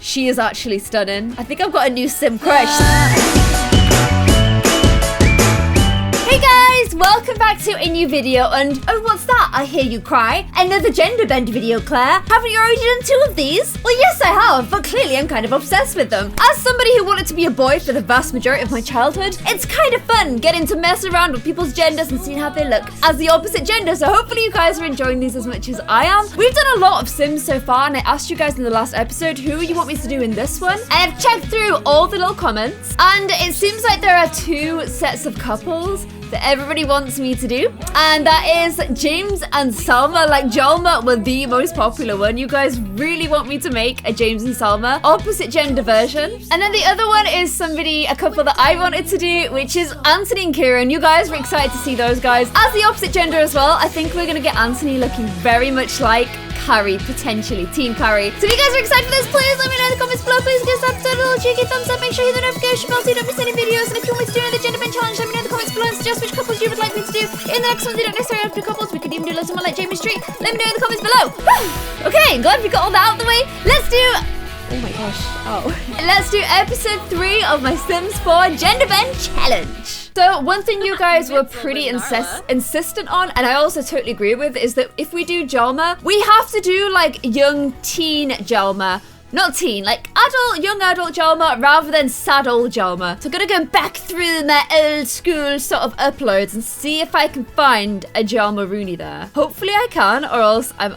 She is actually stunning. I think I've got a new sim crush. Hey guys, welcome back to a new video, and oh, what's that? I hear you cry. Another gender bend video, Claire. Haven't you already done 2 of these? Well, yes, I have, but clearly I'm kind of obsessed with them. As somebody who wanted to be a boy for the vast majority of my childhood, it's kind of fun getting to mess around with people's genders and seeing how they look as the opposite gender, so hopefully you guys are enjoying these as much as I am. We've done a lot of Sims so far, and I asked you guys in the last episode who you want me to do in this one. I have checked through all the little comments, and it seems like there are 2 sets of couples that everybody wants me to do, and that is James and Salma. Like, Jalma were the most popular one. You guys really want me to make a James and Salma opposite gender version. And then the other one is a couple that I wanted to do, which is Anthony and Ciara, and you guys were excited to see those guys as the opposite gender as well. I think we're gonna get Anthony looking very much like Carrie, potentially Team Carrie. So if you guys are excited for this, please let me know in the comments below. Please give this episode a little cheeky thumbs up. Make sure you hit the notification bell so you don't miss any videos. And if you want me to do another gender bend challenge, let me know in the comments below and suggest which couples you would like me to do in the next one. They don't necessarily have to be couples. We could even do like someone like Jamie Street. Let me know in the comments below. Okay, glad we got all that out of the way. Let's do... Oh my gosh. Oh. Let's do episode 3 of my Sims 4 Gender Bend Challenge. So one thing you guys were pretty insistent on, and I also totally agree with, is that if we do Jalma, we have to do like young teen Jalma. Not teen, like young adult Jalma rather than sad old Jalma. So I'm gonna go back through my old school sort of uploads and see if I can find a Jalma Rooney there. Hopefully I can, or else I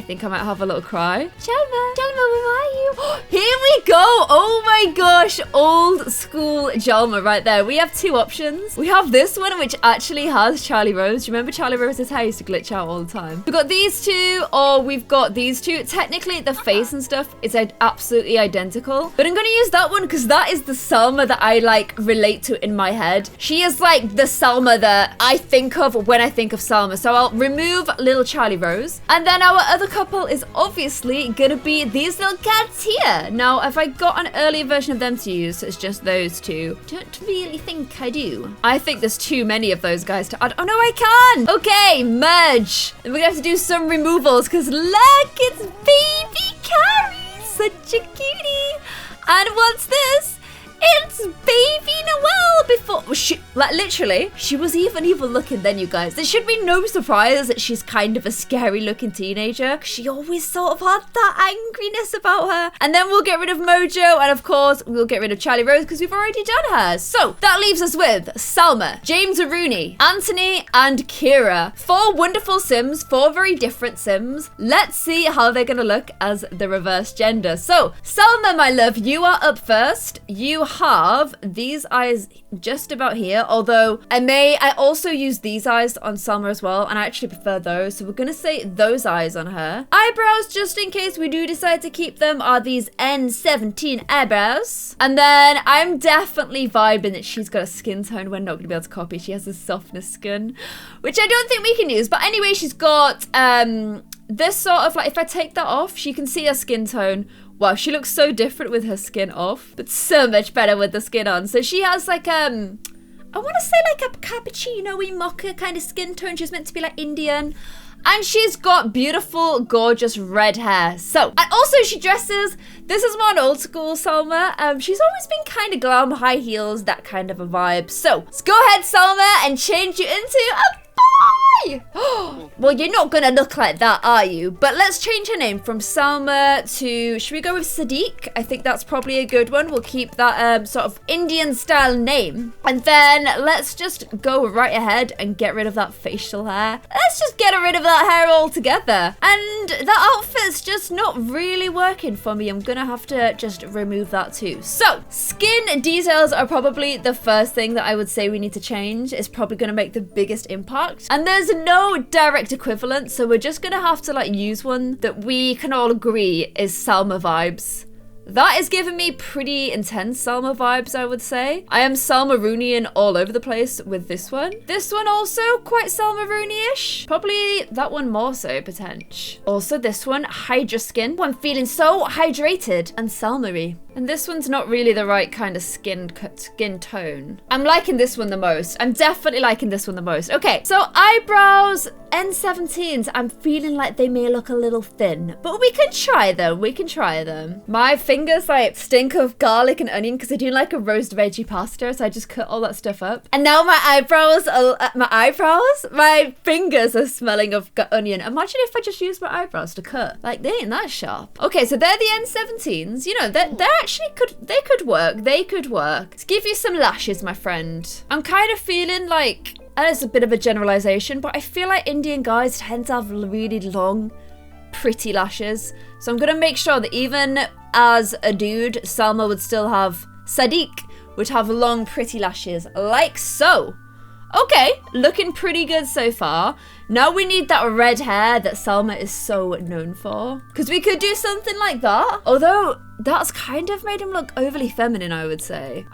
think I might have a little cry. Jalma, where are you? Here we go. Oh my gosh, old school Jalma right there. We have 2 options. We have this one, which actually has Charlie Rose. Do you remember Charlie Rose's hair used to glitch out all the time? We've got these 2, or we've got these 2. Technically, the face and stuff is absolutely identical, but I'm gonna use that one because that is the Salma that I like relate to in my head. She is like the Salma that I think of when I think of Salma. So I'll remove little Charlie Rose, and then our other couple is obviously gonna be these little cats here. Now, if I got an earlier version of them to use, so it's just those 2, don't really think I do. I think there's too many of those guys to add. Oh no, I can. Okay, merge. And we're gonna have to do some removals because look, it's baby Carrie. Such a cutie. And what's this? It's baby Noelle before literally she was even evil looking then, you guys. There should be no surprise that she's kind of a scary looking teenager. She always sort of had that angriness about her. And then we'll get rid of Mojo, and of course we'll get rid of Charlie Rose because we've already done her. So that leaves us with Salma, James Rooney, Anthony, and Ciara. 4 wonderful Sims, 4 very different Sims. Let's see how they're gonna look as the reverse gender. So Salma, my love, you are up first. You have these eyes just about here, although I also use these eyes on Salma as well, and I actually prefer those, so we're gonna say those eyes on her. Eyebrows, just in case we do decide to keep them, are these N17 eyebrows. And then I'm definitely vibing that she's got a skin tone we're not gonna be able to copy. She has a softness skin, which I don't think we can use, but anyway, she's got this sort of, like, if I take that off, she can see her skin tone. Wow, she looks so different with her skin off, but so much better with the skin on. So she has like, I want to say like a cappuccino-y mocha kind of skin tone. She's meant to be like Indian. And she's got beautiful, gorgeous red hair. So, and also she dresses, this is more an old school Salma. She's always been kind of glam, high heels, that kind of a vibe. So, let's go ahead, Salma, and change you into a boy. Well, you're not gonna look like that, are you? But let's change her name from Salma to, should we go with Sadiq? I think that's probably a good one. We'll keep that sort of Indian style name. And then let's just go right ahead and get rid of that facial hair. Let's just get rid of that hair altogether. And that outfit's just not really working for me. I'm gonna have to just remove that too. So, skin details are probably the first thing that I would say we need to change. It's probably gonna make the biggest impact. And there's no direct equivalent, so we're just gonna have to like use one that we can all agree is Salma vibes. That is giving me pretty intense Salma vibes, I would say. I am Salma Rooney-ing all over the place with this one. This one also quite Salma Rooney-ish. Probably that one more so, potential. Also this one, Hydra skin. I'm feeling so hydrated and Salma-y. And this one's not really the right kind of skin tone. I'm liking this one the most. I'm definitely liking this one the most. Okay, so eyebrows, N17s. I'm feeling like they may look a little thin, but we can try them. We can try them. My fingers like stink of garlic and onion because I do like a roast veggie pasta, so I just cut all that stuff up. And now my fingers are smelling of onion. Imagine if I just used my eyebrows to cut. Like, they ain't that sharp. Okay, so they're the N17s. You know, they're actually they could work. They could work. Let's give you some lashes, my friend. I'm kind of feeling like, and it's a bit of a generalization, but I feel like Indian guys tend to have really long, pretty lashes. So I'm gonna make sure that even as a dude, Salma would still have, Sadiq would have long, pretty lashes, like so. Okay, looking pretty good so far. Now we need that red hair that Salma is so known for. Because we could do something like that. Although, that's kind of made him look overly feminine, I would say.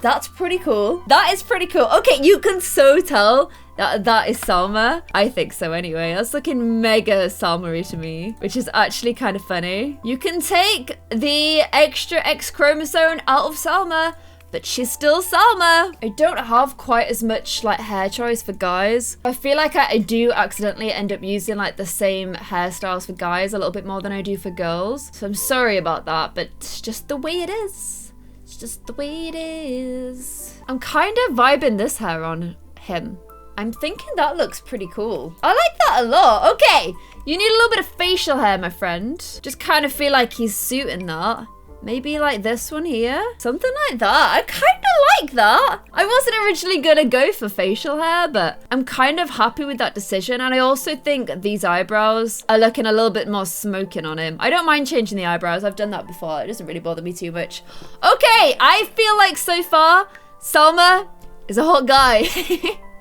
That's pretty cool. That is pretty cool. Okay, you can so tell that is Salma. I think so anyway. That's looking mega Salma-y to me, which is actually kind of funny. You can take the extra X chromosome out of Salma, but she's still Salma. I don't have quite as much like hair choice for guys. I feel like I do accidentally end up using like the same hairstyles for guys a little bit more than I do for girls. So I'm sorry about that, but it's just the way it is. It's just the way it is. I'm kind of vibing this hair on him. I'm thinking that looks pretty cool. I like that a lot. Okay, you need a little bit of facial hair, my friend. Just kind of feel like he's suiting that. Maybe like this one here. Something like that. I kind of like that. I wasn't originally gonna go for facial hair, but I'm kind of happy with that decision. And I also think these eyebrows are looking a little bit more smoking on him. I don't mind changing the eyebrows. I've done that before. It doesn't really bother me too much. Okay, I feel like so far, Salma is a hot guy.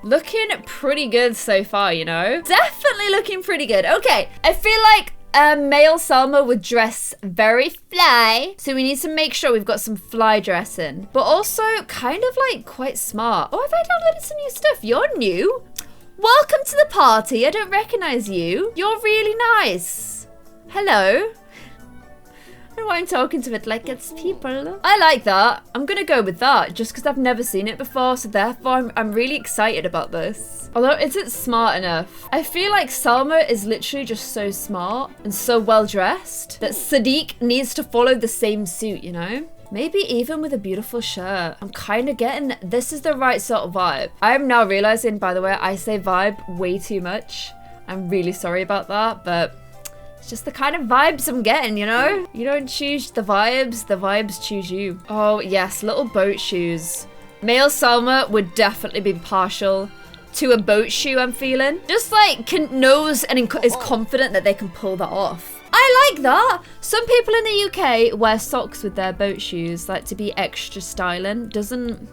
Looking pretty good so far, you know? Definitely looking pretty good. Okay, I feel like male Salma would dress very fly. So we need to make sure we've got some fly dressing. But also kind of like quite smart. Oh, have I downloaded some new stuff? You're new. Welcome to the party. I don't recognize you. You're really nice. Hello. I don't know why I'm talking to it like it's people. I like that. I'm gonna go with that just because I've never seen it before. So therefore I'm really excited about this. Although is it smart enough? I feel like Salma is literally just so smart and so well dressed that Sadiq needs to follow the same suit, you know? Maybe even with a beautiful shirt. I'm kind of getting, this is the right sort of vibe. I'm now realizing, by the way, I say vibe way too much. I'm really sorry about that, but it's just the kind of vibes I'm getting, you know? You don't choose the vibes choose you. Oh yes, little boat shoes. Male Salma would definitely be partial to a boat shoe, I'm feeling. Just like knows and is confident that they can pull that off. I like that. Some people in the UK wear socks with their boat shoes, like to be extra styling. Doesn't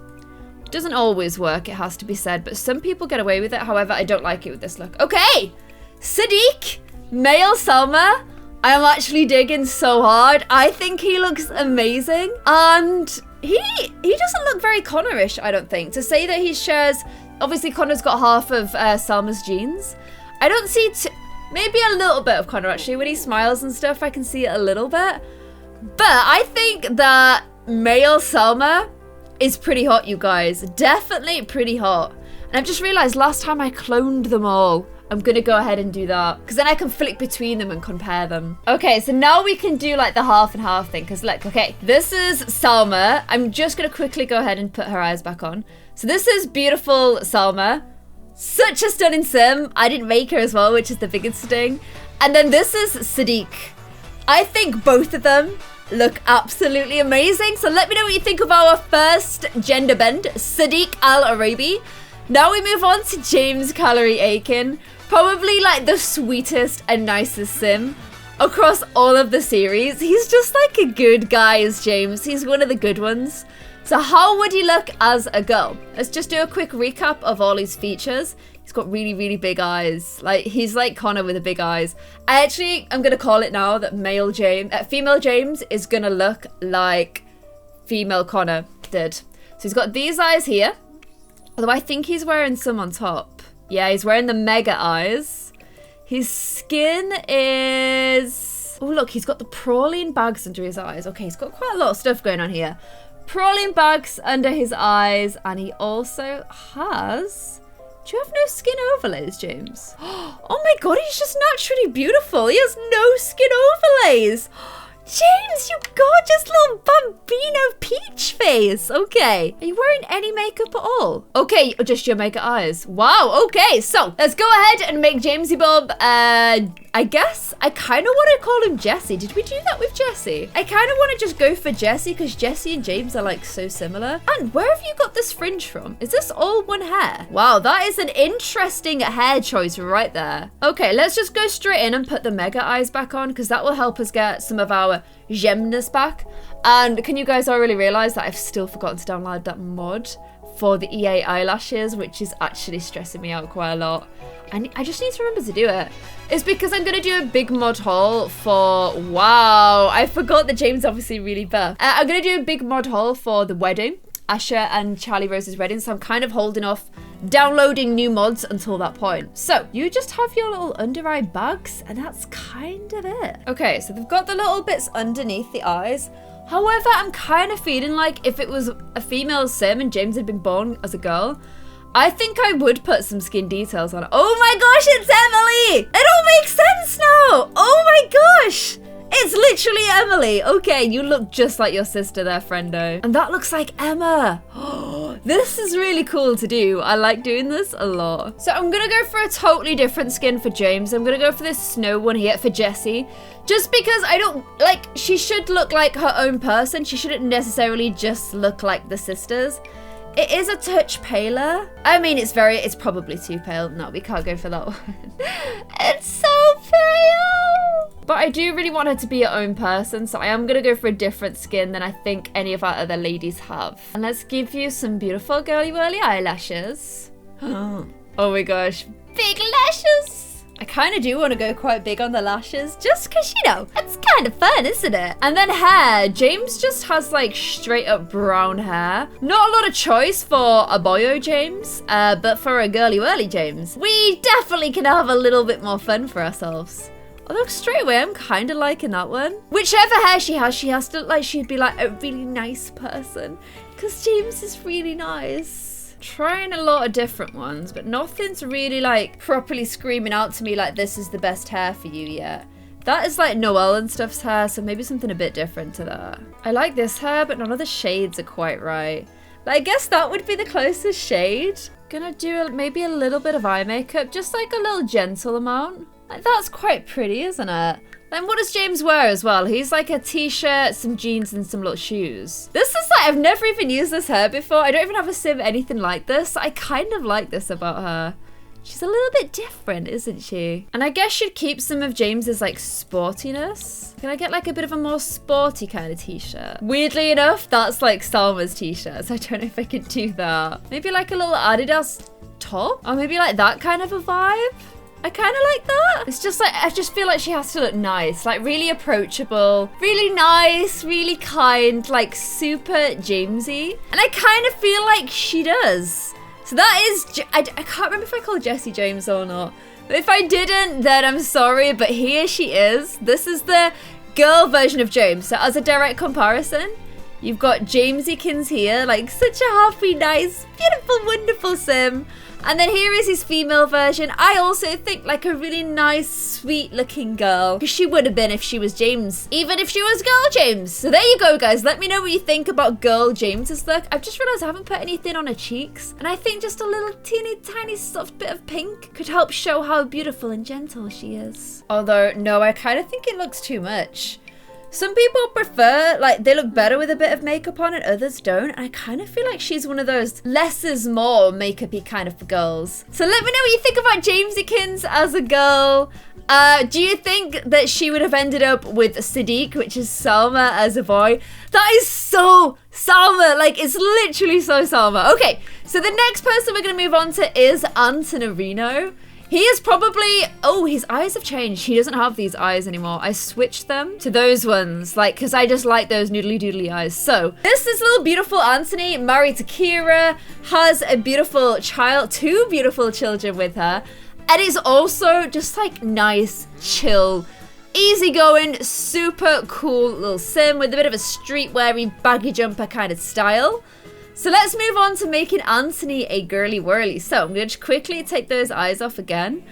always work, it has to be said, but some people get away with it. However, I don't like it with this look. Okay, Sadiq, male Salma. I am actually digging so hard. I think he looks amazing. And he doesn't look very Connor-ish, I don't think. To say that he shares, obviously Connor's got half of Salma's genes. I don't see, maybe a little bit of Connor actually. When he smiles and stuff, I can see it a little bit. But I think that male Salma is pretty hot, you guys. Definitely pretty hot. And I've just realized last time I cloned them all. I'm gonna go ahead and do that because then I can flick between them and compare them. Okay, so now we can do like the half and half thing because look, okay, this is Salma. I'm just gonna quickly go ahead and put her eyes back on. So this is beautiful Salma. Such a stunning sim. I didn't make her as well, which is the biggest thing. And then this is Sadiq. I think both of them look absolutely amazing. So let me know what you think of our first gender bend, Sadiq Al-Arabi. Now we move on to James Calorie Aiken. Probably like the sweetest and nicest sim across all of the series. He's just like a good guy as James. He's one of the good ones. So how would he look as a girl? Let's just do a quick recap of all his features. He's got really, really big eyes. Like he's like Connor with the big eyes. I'm gonna call it now that female James is gonna look like female Connor did. So he's got these eyes here. Although I think he's wearing some on top. Yeah, he's wearing the mega eyes. His skin is Oh, look, he's got the praline bags under his eyes. Okay, he's got quite a lot of stuff going on here. Praline bags under his eyes, and he also has... Do you have no skin overlays, James? Oh my god, he's just naturally beautiful. He has no skin overlays. James, you gorgeous little bambino peach face. Okay. Are you wearing any makeup at all? Okay, just your makeup eyes. Wow, okay. So, let's go ahead and make Jamesy Bob, I guess I kind of want to call him Jesse. Did we do that with Jesse? I kind of want to just go for Jesse because Jesse and James are like so similar. And where have you got this fringe from? Is this all one hair? Wow, that is an interesting hair choice right there. Okay, let's just go straight in and put the mega eyes back on because that will help us get some of our gemness back. And can you guys already realize that I've still forgotten to download that mod for the EA eyelashes, which is actually stressing me out quite a lot. I just need to remember to do it. It's because I'm going to do a big mod haul for... Wow, I forgot that James obviously really buff. I'm going to do a big mod haul for the wedding. Asher and Charlie Rose's wedding. So I'm kind of holding off downloading new mods until that point. So you just have your little under eye bags and that's kind of it. Okay, so they've got the little bits underneath the eyes. However, I'm kind of feeling like if it was a female sim and James had been born as a girl, I think I would put some skin details on it. Oh my gosh, it's Emily! It all makes sense now! Oh my gosh! It's literally Emily. Okay, you look just like your sister there, friendo. And that looks like Emma. This is really cool to do. I like doing this a lot. So I'm gonna go for a totally different skin for James. I'm gonna go for this snow one here for Jessie. Just because I don't, like, she should look like her own person. She shouldn't necessarily just look like the sisters. It is a touch paler. I mean, it's probably too pale. No, we can't go for that one. It's so pale. But I do really want her to be her own person, so I am going to go for a different skin than I think any of our other ladies have. And let's give you some beautiful girly whirly eyelashes. Oh my gosh. Big lashes. I kind of do want to go quite big on the lashes, just because, you know, it's kind of fun, isn't it? And then hair. James just has, like, straight up brown hair. Not a lot of choice for a boyo James, but for a girly whirly James, we definitely can have a little bit more fun for ourselves. Although straight away, I'm kind of liking that one. Whichever hair she has to look like she'd be, like, a really nice person, because James is really nice. Trying a lot of different ones, but nothing's really like properly screaming out to me like this is the best hair for you yet. That is like Noelle and stuff's hair, so maybe something a bit different to that. I like this hair, but none of the shades are quite right. Like, I guess that would be the closest shade. Gonna do maybe a little bit of eye makeup, just like a little gentle amount. Like, that's quite pretty, isn't it? Then what does James wear as well? He's like a t-shirt, some jeans, and some little shoes. This is like, I've never even used this hair before. I don't even have a sim anything like this. I kind of like this about her. She's a little bit different, isn't she? And I guess she'd keep some of James's like sportiness. Can I get like a bit of a more sporty kind of t-shirt? Weirdly enough, that's like Salma's t-shirt, so I don't know if I could do that. Maybe like a little Adidas top? Or maybe like that kind of a vibe? I kind of like that. It's just like, I just feel like she has to look nice, like really approachable, really nice, really kind, like super Jamesy. And I kind of feel like she does. So that is, I can't remember if I called Jessie James or not. But if I didn't, then I'm sorry, but here she is. This is the girl version of James. So as a direct comparison, you've got Jamesykins here, like such a happy, nice, beautiful, wonderful sim. And then here is his female version. I also think like a really nice, sweet looking girl. Because she would have been if she was James. Even if she was girl James. So there you go, guys. Let me know what you think about girl James's look. I've just realized I haven't put anything on her cheeks. And I think just a little teeny tiny soft bit of pink could help show how beautiful and gentle she is. Although, no, I kind of think it looks too much. Some people prefer, like, they look better with a bit of makeup on and others don't. And I kind of feel like she's one of those less is more makeup-y kind of girls. So let me know what you think about Jamesykins as a girl. Do you think that she would have ended up with Sadiq, which is Salma, as a boy? That is so Salma. Like, it's literally so Salma. Okay, so the next person we're going to move on to is Antonino. He is probably, oh, his eyes have changed. He doesn't have these eyes anymore. I switched them to those ones, like, because I just like those noodly doodly eyes. So this is little beautiful Anthony, married to Ciara, has a beautiful child, 2 beautiful children with her. And is also just like nice, chill, easy going, super cool little sim with a bit of a streetwear-y baggy jumper kind of style. So let's move on to making Anthony a girly whirly. So I'm going to quickly take those eyes off again.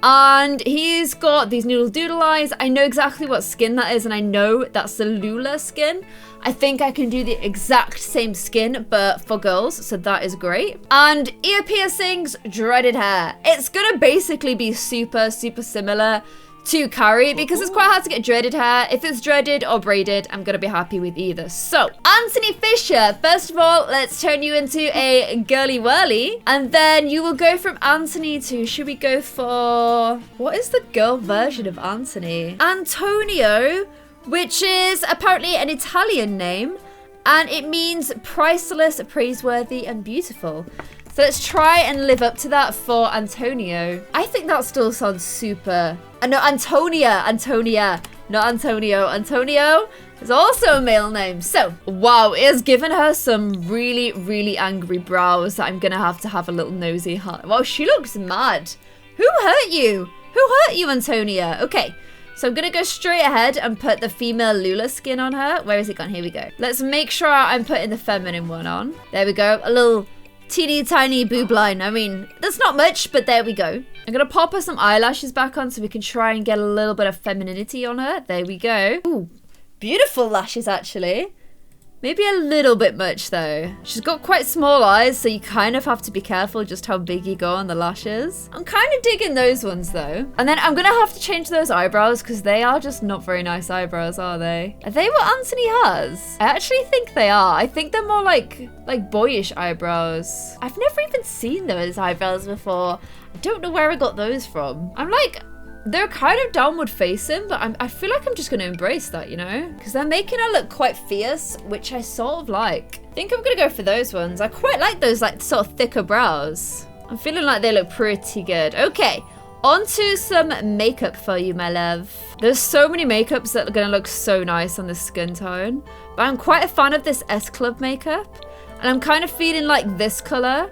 And he's got these noodle doodle eyes. I know exactly what skin that is, and I know that's the Lula skin. I think I can do the exact same skin, but for girls, so that is great. And ear piercings, dreaded hair. It's gonna basically be super similar to Calorie because it's quite hard to get dreaded hair. If it's dreaded or braided, I'm gonna be happy with either. So, Anthony Fisher, first of all, let's turn you into a girly whirly. And then you will go from Anthony to, should we go for, what is the girl version of Anthony? Antonio, which is apparently an Italian name. And it means priceless, praiseworthy, and beautiful. So let's try and live up to that for Antonio. I think that still sounds super... no, Antonia, not Antonio. Antonio is also a male name. So, wow, it has given her some really angry brows that I'm gonna have a little nosy at. Wow, she looks mad. Who hurt you? Who hurt you, Antonia? Okay, so I'm gonna go straight ahead and put the female Lula skin on her. Where is it gone? Here we go. Let's make sure I'm putting the feminine one on. There we go, a little teeny tiny boob line. I mean, that's not much, but there we go. I'm gonna pop her some eyelashes back on so we can try and get a little bit of femininity on her. There we go. Ooh, beautiful lashes actually. Maybe a little bit much though. She's got quite small eyes, so you kind of have to be careful just how big you go on the lashes. I'm kind of digging those ones though. And then I'm gonna have to change those eyebrows because they are just not very nice eyebrows, are they? Are they what Anthony has? I actually think they are. I think they're more like boyish eyebrows. I've never even seen those eyebrows before. I don't know where I got those from. I'm like, they're kind of downward facing, but I feel like I'm just going to embrace that, you know? Because they're making her look quite fierce, which I sort of like. I think I'm going to go for those ones. I quite like those like sort of thicker brows. I'm feeling like they look pretty good. Okay, on to some makeup for you, my love. There's so many makeups that are going to look so nice on the skin tone. But I'm quite a fan of this S Club makeup. And I'm kind of feeling like this color.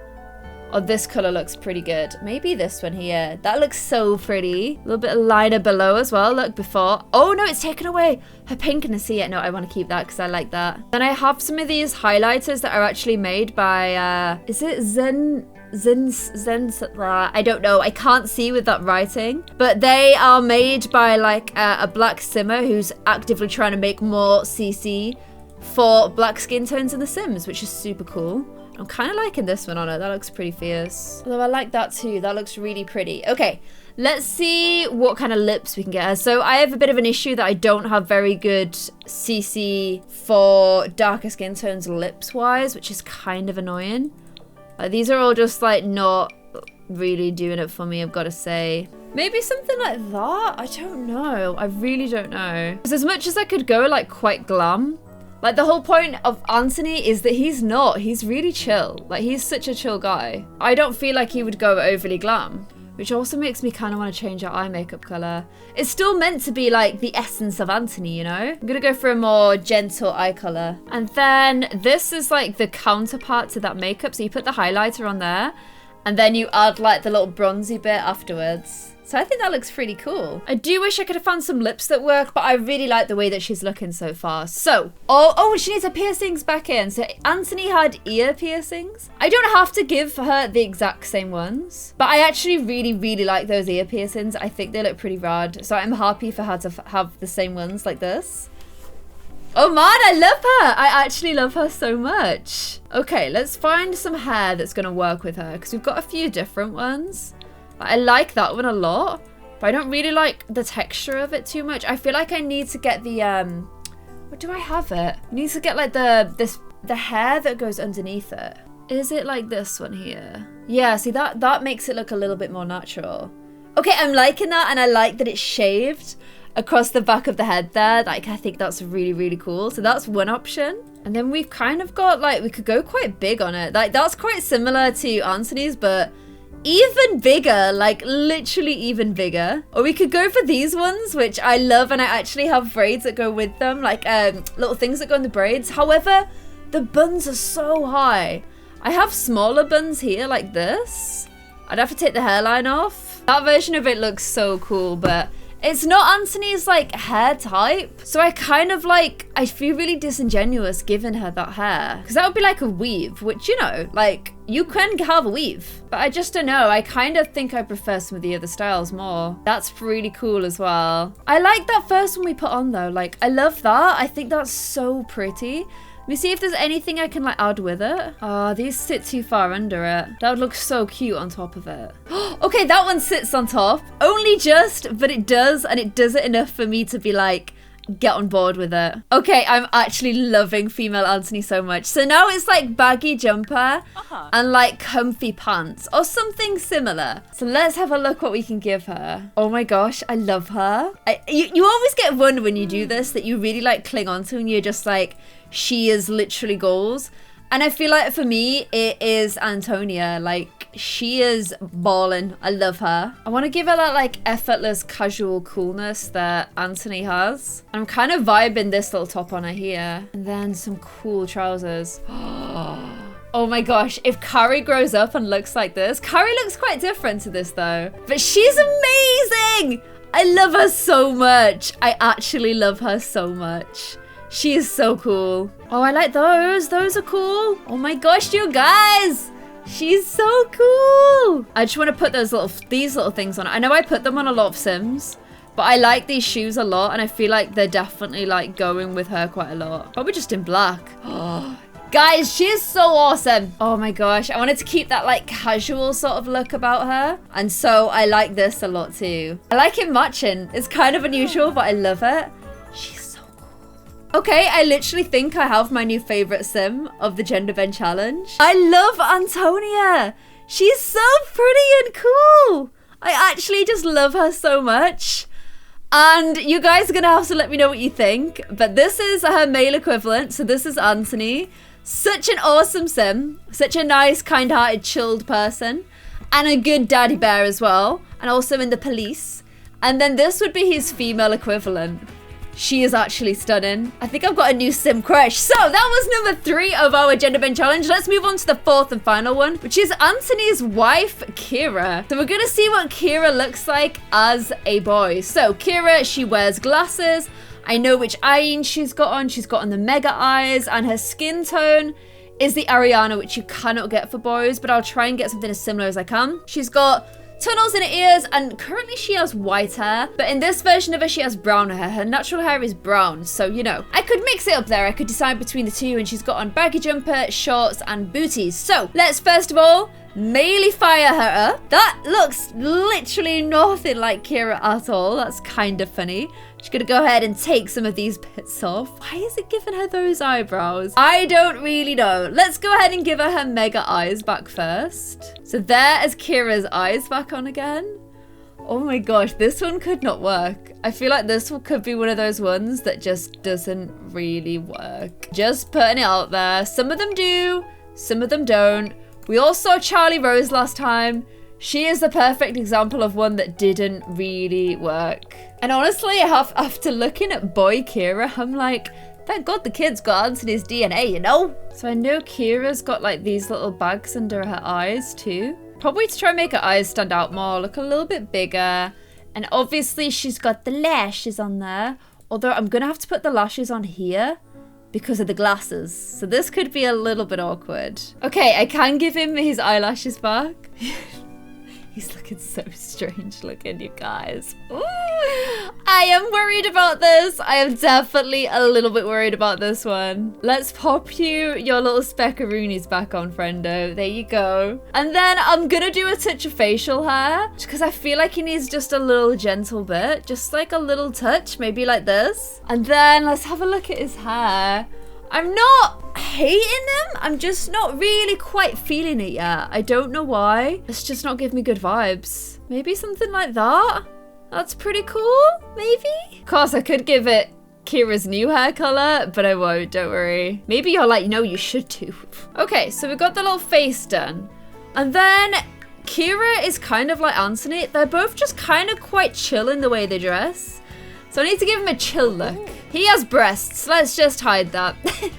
Oh, this color looks pretty good. Maybe this one here. That looks so pretty. A little bit of liner below as well. Look, before. Oh no, it's taken away her pinkness here. No, I want to keep that because I like that. Then I have some of these highlighters that are actually made by, is it Zen, I don't know. I can't see with that writing. But they are made by like a black simmer who's actively trying to make more CC for black skin tones in The Sims, which is super cool. I'm kind of liking this one on her. That looks pretty fierce. Although I like that too. That looks really pretty. Okay, let's see what kind of lips we can get her. So I have a bit of an issue that I don't have very good CC for darker skin tones lips-wise, which is kind of annoying. Like, these are all just like not really doing it for me, I've got to say. Maybe something like that? I don't know. I really don't know. Because as much as I could go like quite glam, like, the whole point of Anthony is that he's not. He's really chill. Like, he's such a chill guy. I don't feel like he would go overly glam, which also makes me kind of want to change our eye makeup color. It's still meant to be, like, the essence of Anthony, you know? I'm going to go for a more gentle eye color. And then this is, like, the counterpart to that makeup. So you put the highlighter on there, and then you add, like, the little bronzy bit afterwards. So I think that looks pretty cool. I do wish I could have found some lips that work, but I really like the way that she's looking so far. So, oh, she needs her piercings back in. So Anthony had ear piercings. I don't have to give her the exact same ones, but I actually really like those ear piercings. I think they look pretty rad. So I'm happy for her to have the same ones like this. Oh man, I love her. I actually love her so much. Okay, let's find some hair that's gonna work with her because we've got a few different ones. I like that one a lot, but I don't really like the texture of it too much. I feel like I need to get the, what do I have it? I need to get like the hair that goes underneath it. Is it like this one here? Yeah, see that makes it look a little bit more natural. Okay, I'm liking that, and I like that it's shaved across the back of the head there. Like, I think that's really cool. So that's one option. And then we've kind of got like, we could go quite big on it. Like, that's quite similar to Anthony's, but even bigger, like literally even bigger. Or we could go for these ones, which I love, and I actually have braids that go with them, like little things that go in the braids. However, the buns are so high. I have smaller buns here like this. I'd have to take the hairline off. That version of it looks so cool, but It's not Anthony's like hair type. So I kind of like, I feel really disingenuous giving her that hair. Because that would be like a weave, which, you know, like you can have a weave. But I just don't know. I kind of think I prefer some of the other styles more. That's really cool as well. I like that first one we put on though. Like, I love that. I think that's so pretty. Let me see if there's anything I can like add with it. Oh, these sit too far under it. That would look so cute on top of it. Okay, that one sits on top. Only just, but it does. And it does it enough for me to be like, get on board with it. Okay, I'm actually loving female Anthony so much. So now it's like baggy jumper and like comfy pants or something similar. So let's have a look what we can give her. Oh my gosh, I love her. You always get one when you do this that you really like cling on to and you're just like, she is literally goals. And I feel like for me, it is Antonia. Like, she is ballin'. I love her. I want to give her that like effortless casual coolness that Anthony has. I'm kind of vibing this little top on her here. And then some cool trousers. Oh my gosh, if Carrie grows up and looks like this. Carrie looks quite different to this though. But she's amazing! I love her so much. I actually love her so much. She is so cool. Oh, I like those. Those are cool. Oh my gosh, you guys. She's so cool. I just want to put these little things on. I know I put them on a lot of Sims, but I like these shoes a lot. And I feel like they're definitely like going with her quite a lot. Probably just in black. Oh, guys, she is so awesome. Oh my gosh. I wanted to keep that like casual sort of look about her. And so I like this a lot too. I like it matching. It's kind of unusual, but I love it. She's okay, I literally think I have my new favorite sim of the GenderBend challenge. I love Antonia. She's so pretty and cool. I actually just love her so much. And you guys are gonna have to let me know what you think. But this is her male equivalent. So this is Anthony. Such an awesome sim. Such a nice, kind-hearted, chilled person. And a good daddy bear as well. And also in the police. And then this would be his female equivalent. She is actually stunning. I think I've got a new sim crush. So that was number 3 of our GenderBend challenge. Let's move on to the 4th and final one, which is Anthony's wife, Ciara. So we're gonna see what Ciara looks like as a boy. So Ciara, she wears glasses. I know which eye she's got on. She's got on the mega eyes, and her skin tone is the Ariana, which you cannot get for boys, but I'll try and get something as similar as I can. She's got tunnels in her ears, and currently she has white hair, but in this version of her, she has brown hair. Her natural hair is brown, so, you know, I could mix it up there. I could decide between the two, and she's got on baggy jumper, shorts, and booties. So let's first of all melee fire her up. That looks literally nothing like Ciara at all. That's kind of funny. She's gonna go ahead and take some of these bits off. Why is it giving her those eyebrows? I don't really know. Let's go ahead and give her her mega eyes back first. So there is Ciara's eyes back on again. Oh my gosh, this one could not work. I feel like this one could be one of those ones that just doesn't really work. Just putting it out there. Some of them do, some of them don't. We all saw Charlie Rose last time. She is the perfect example of one that didn't really work. And honestly, after looking at boy Ciara, I'm like, thank God the kid's got Anthony's DNA, you know? So I know Ciara's got like these little bags under her eyes too. Probably to try and make her eyes stand out more, look a little bit bigger. And obviously she's got the lashes on there. Although I'm gonna have to put the lashes on here because of the glasses. So this could be a little bit awkward. Okay, I can give him his eyelashes back. He's looking so strange looking, you guys. Ooh, I am worried about this. I am definitely a little bit worried about this one. Let's pop your little speckaroonies back on, friendo. There you go. And then I'm gonna do a touch of facial hair because I feel like he needs just a little gentle bit. Just like a little touch, maybe like this. And then let's have a look at his hair. I'm not hating him. I'm just not really quite feeling it yet. I don't know why. It's just not giving me good vibes. Maybe something like that. That's pretty cool, maybe? Of course, I could give it Ciara's new hair color, but I won't, don't worry. Maybe you're like, no, you should too. Okay, so we got the little face done. And then Ciara is kind of like Anthony. They're both just kind of quite chill in the way they dress. So I need to give him a chill look. He has breasts. Let's just hide that.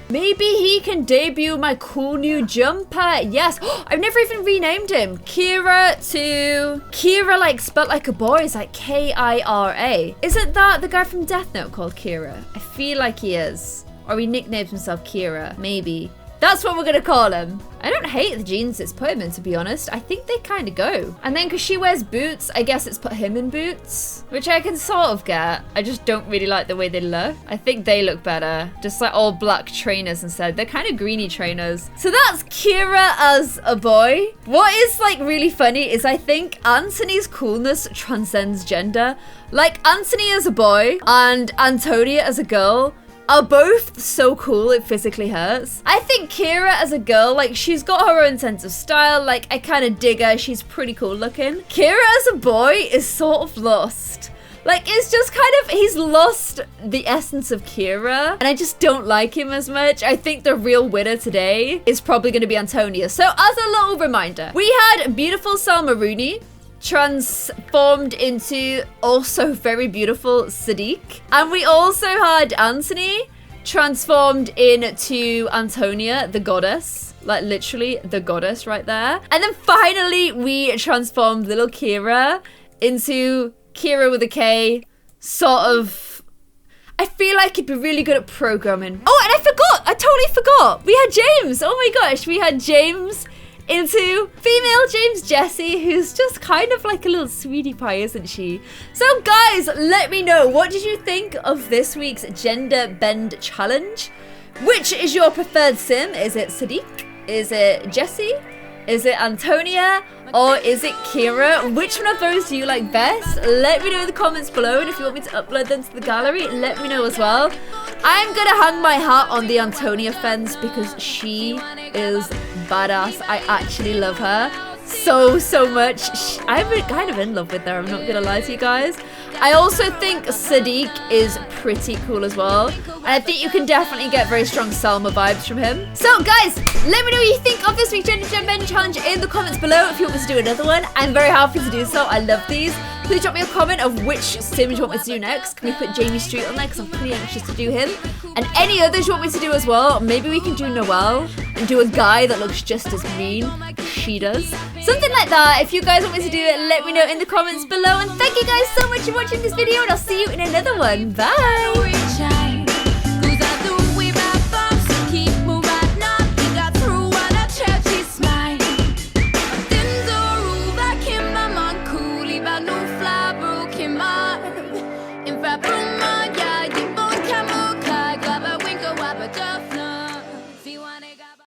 Maybe he can debut my cool new jumper. Yes. I've never even renamed him. Ciara to... Ciara, like, spelled like a boy, is like K-I-R-A. Isn't that the guy from Death Note called Ciara? I feel like he is. Or he nicknamed himself Ciara. Maybe. That's what we're gonna call him. I don't hate the jeans it's put him in, to be honest. I think they kind of go. And then because she wears boots, I guess it's put him in boots, which I can sort of get. I just don't really like the way they look. I think they look better. Just like all black trainers instead. They're kind of greeny trainers. So that's Ciara as a boy. What is like really funny is I think Anthony's coolness transcends gender. Like Anthony as a boy and Antonia as a girl are both so cool it physically hurts. I think Ciara as a girl, like she's got her own sense of style, like I kind of dig her, she's pretty cool looking. Ciara as a boy is sort of lost. Like it's just kind of, he's lost the essence of Ciara and I just don't like him as much. I think the real winner today is probably going to be Antonia. So as a little reminder, we had beautiful Salma Rooney transformed into also very beautiful Sadiq. And we also had Anthony transformed into Antonia, the goddess. Like literally the goddess right there. And then finally we transformed little Ciara into Ciara with a K. Sort of, I feel like he'd be really good at programming. Oh, and I forgot, I totally forgot. We had James, oh my gosh. We had James into female James Jessie, who's just kind of like a little sweetie pie, isn't she? So guys, let me know, what did you think of this week's Gender Bend Challenge? Which is your preferred sim? Is it Sadiq? Is it Jessie? Is it Antonia? Or is it Ciara? Which one of those do you like best? Let me know in the comments below, and if you want me to upload them to the gallery, let me know as well. I'm gonna hang my hat on the Antonia fence because she is badass. I actually love her so much. I'm kind of in love with her, I'm not gonna lie to you guys. I also think Sadiq is pretty cool as well. And I think you can definitely get very strong Salma vibes from him. So guys, let me know what you think of this week's Gender Bend Challenge in the comments below. If you want me to do another one, I'm very happy to do so. I love these. Please drop me a comment of which sim you want me to do next. Can we put Jamie Street on there because I'm pretty anxious to do him. And any others you want me to do as well. Maybe we can do Noelle and do a guy that looks just as mean as she does. Something like that. If you guys want me to do it, let me know in the comments below. And thank you guys so much for watching this video, and I'll see you in another one. Bye!